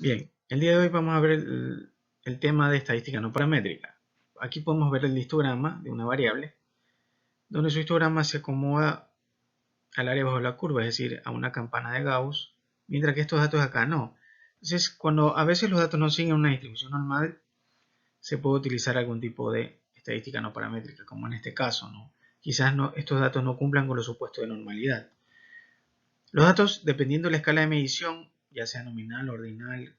Bien, el día de hoy vamos a ver el tema de estadística no paramétrica. Aquí podemos ver el histograma de una variable, donde su histograma se acomoda al área bajo la curva, es decir, a una campana de Gauss, mientras que estos datos acá no. Entonces, cuando a veces los datos no siguen una distribución normal, se puede utilizar algún tipo de estadística no paramétrica, como en este caso, ¿no? Quizás estos datos no cumplan con los supuestos de normalidad. Los datos, dependiendo de la escala de medición, ya sea nominal, ordinal,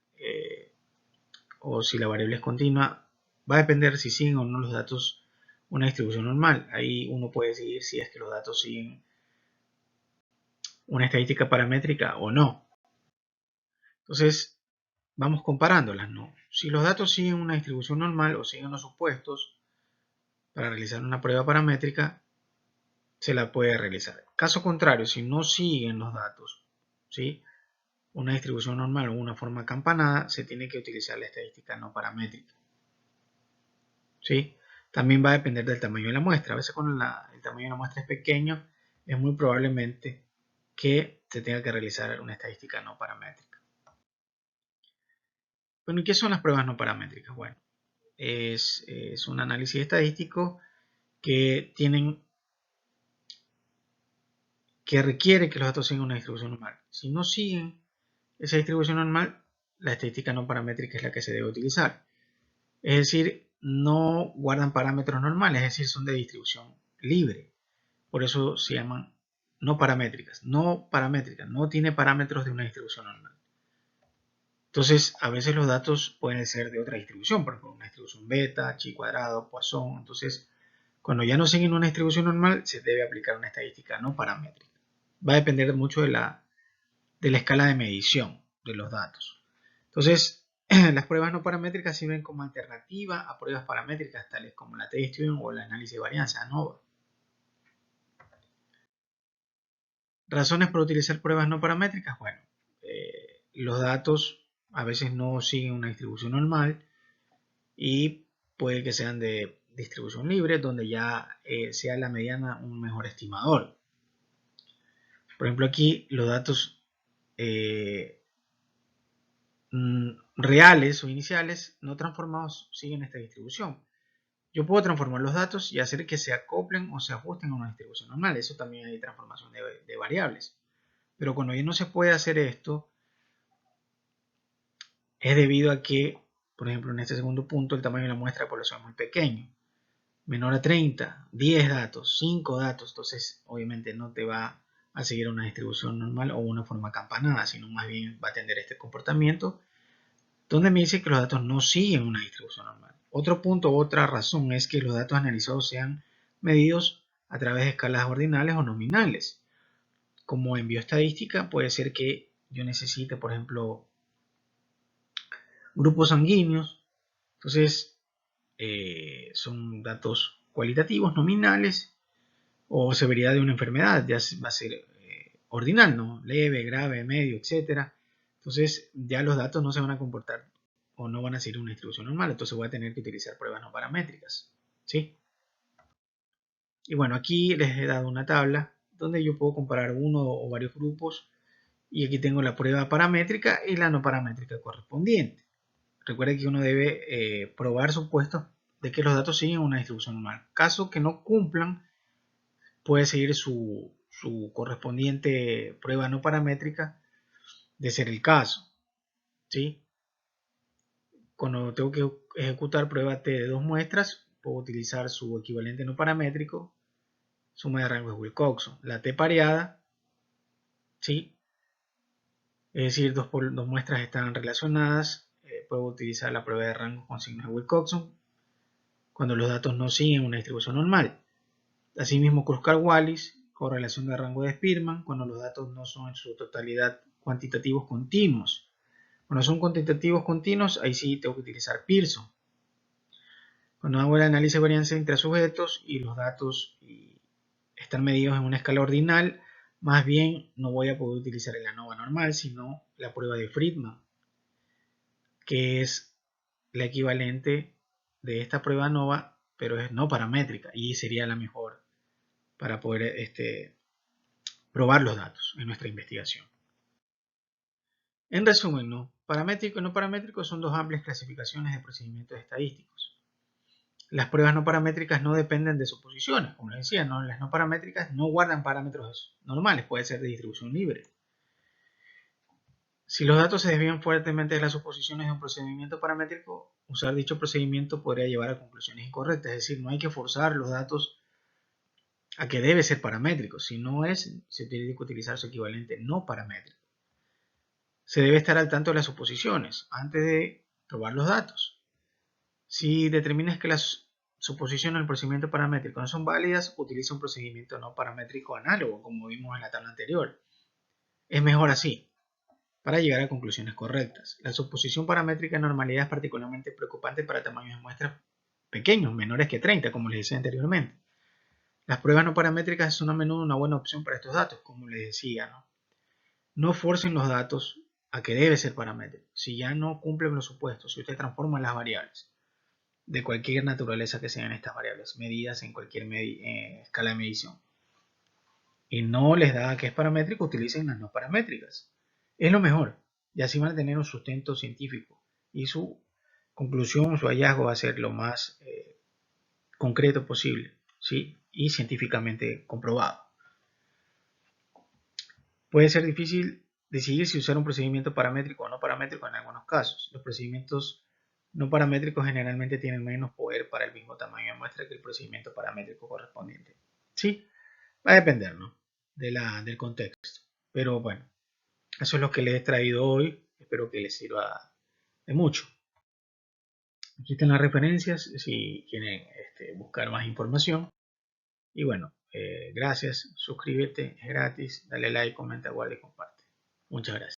o si la variable es continua, va a depender si siguen o no los datos una distribución normal. Ahí uno puede decidir si es que los datos siguen una estadística paramétrica o no. Entonces, vamos comparándolas, ¿no? Si los datos siguen una distribución normal o siguen los supuestos para realizar una prueba paramétrica, se la puede realizar. Caso contrario, si no siguen los datos, ¿sí?, una distribución normal o una forma acampanada, se tiene que utilizar la estadística no paramétrica. ¿Sí? También va a depender del tamaño de la muestra. A veces cuando el tamaño de la muestra es pequeño, es muy probablemente que se tenga que realizar una estadística no paramétrica. Bueno, ¿y qué son las pruebas no paramétricas? Bueno, es un análisis estadístico que requiere que los datos sigan una distribución normal. Si no siguen esa distribución normal, la estadística no paramétrica es la que se debe utilizar. Es decir, no guardan parámetros normales, es decir, son de distribución libre. Por eso se llaman no paramétricas. No paramétricas, no tiene parámetros de una distribución normal. Entonces, a veces los datos pueden ser de otra distribución, por ejemplo, una distribución beta, chi cuadrado, Poisson. Entonces, cuando ya no siguen una distribución normal, se debe aplicar una estadística no paramétrica. Va a depender mucho de la escala de medición de los datos. Entonces, las pruebas no paramétricas sirven como alternativa a pruebas paramétricas tales como la t-Student o el análisis de varianza ANOVA. Razones para utilizar pruebas no paramétricas. Bueno, los datos a veces no siguen una distribución normal y puede que sean de distribución libre, donde ya sea la mediana un mejor estimador. Por ejemplo, aquí los datos reales o iniciales no transformados siguen esta distribución. Yo puedo transformar los datos y hacer que se acoplen o se ajusten a una distribución normal. Eso también hay transformación de variables. Pero cuando ya no se puede hacer esto, es debido a que, por ejemplo, en este segundo punto, el tamaño de la muestra de población es muy pequeño. Menor a 30, 10 datos, 5 datos. Entonces, obviamente no te va a seguir una distribución normal o una forma acampanada, sino más bien va a tener este comportamiento donde me dice que los datos no siguen una distribución normal. Otro punto, otra razón es que los datos analizados sean medidos a través de escalas ordinales o nominales. Como en bioestadística puede ser que yo necesite, por ejemplo, grupos sanguíneos. Entonces, son datos cualitativos, nominales, o severidad de una enfermedad, ya va a ser ordinal, ¿no? Leve, grave, medio, etc. Entonces, ya los datos no se van a comportar o no van a seguir una distribución normal, entonces voy a tener que utilizar pruebas no paramétricas, ¿sí? Y bueno, aquí les he dado una tabla donde yo puedo comparar uno o varios grupos y aquí tengo la prueba paramétrica y la no paramétrica correspondiente. Recuerde que uno debe probar supuestos de que los datos siguen una distribución normal. Caso que no cumplan, puede seguir su correspondiente prueba no paramétrica de ser el caso, ¿sí? Cuando tengo que ejecutar prueba T de dos muestras, puedo utilizar su equivalente no paramétrico, suma de rangos de Wilcoxon. La T pareada, ¿sí? Es decir, dos muestras están relacionadas, puedo utilizar la prueba de rangos con signos de Wilcoxon cuando los datos no siguen una distribución normal. Asimismo, Kruskal-Wallis, correlación de rango de Spearman, cuando los datos no son en su totalidad cuantitativos continuos. Cuando son cuantitativos continuos, ahí sí tengo que utilizar Pearson. Cuando hago el análisis de varianza entre sujetos y los datos están medidos en una escala ordinal, más bien no voy a poder utilizar el ANOVA normal, sino la prueba de Friedman, que es la equivalente de esta prueba ANOVA, pero es no paramétrica y sería la mejor para poder probar los datos en nuestra investigación. En resumen, ¿no? paramétrico y no paramétrico son dos amplias clasificaciones de procedimientos estadísticos. Las pruebas no paramétricas no dependen de suposiciones, como les decía, ¿no? Las no paramétricas no guardan parámetros normales, puede ser de distribución libre. Si los datos se desvían fuertemente de las suposiciones de un procedimiento paramétrico, usar dicho procedimiento podría llevar a conclusiones incorrectas, es decir, no hay que forzar los datos a que debe ser paramétrico, si no es, se tiene que utilizar su equivalente no paramétrico. Se debe estar al tanto de las suposiciones antes de probar los datos. Si determinas que las suposiciones del procedimiento paramétrico no son válidas, utiliza un procedimiento no paramétrico análogo, como vimos en la tabla anterior. Es mejor así, para llegar a conclusiones correctas. La suposición paramétrica en normalidad es particularmente preocupante para tamaños de muestras pequeños, menores que 30, como les decía anteriormente. Las pruebas no paramétricas son a menudo una buena opción para estos datos, como les decía, ¿no? No forcen los datos a que debe ser paramétrico. Si ya no cumplen los supuestos, si usted transforma las variables de cualquier naturaleza que sean estas variables, medidas en cualquier escala de medición, y no les da que es paramétrico, utilicen las no paramétricas. Es lo mejor, y así van a tener un sustento científico y su conclusión, su hallazgo va a ser lo más concreto posible, ¿sí? Y científicamente comprobado. Puede ser difícil decidir si usar un procedimiento paramétrico o no paramétrico en algunos casos. Los procedimientos no paramétricos generalmente tienen menos poder para el mismo tamaño de muestra que el procedimiento paramétrico correspondiente. Sí, va a depender, ¿no? Del contexto. Pero bueno, eso es lo que les he traído hoy. Espero que les sirva de mucho. Aquí están las referencias si quieren buscar más información. Y bueno, gracias. Suscríbete, es gratis. Dale like, comenta, guarda y comparte. Muchas gracias.